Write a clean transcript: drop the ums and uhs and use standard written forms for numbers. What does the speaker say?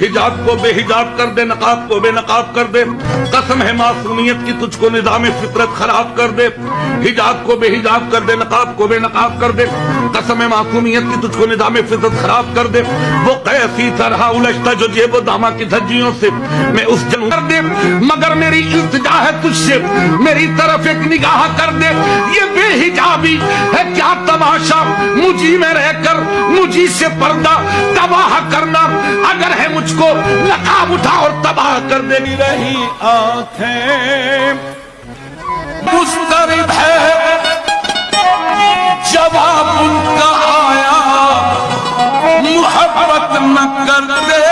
حجاب کو بے حجاب کر دے، نقاب کو بے نقاب کر دے، قسم ہے معصومیت کی تجھ کو نظام فطرت خراب کر دے، حجاب کو بے حجاب کر دے، نقاب کو بے نقاب کر دے، قسم ہے معصومیت کی تجھ کو نظام فطرت خراب کر دے، وہ قیسی طرح الجھتا جو جیب و دامہ کی دھجیوں سے میں اس جنوں کر دے، مگر میری التجا ہے تجھ سے میری طرف ایک نگاہ کر دے، یہ بے حجابی ہے کیا تماشا، مجھی میں رہ کر مجھی سے پردہ تباہ کرنا، اگر ہے مجھ کو نقاب اٹھا اور تباہ کر دے۔ رہی آنکھیں مضطرب ہے جواب ان کا آیا، محبت نہ کر دے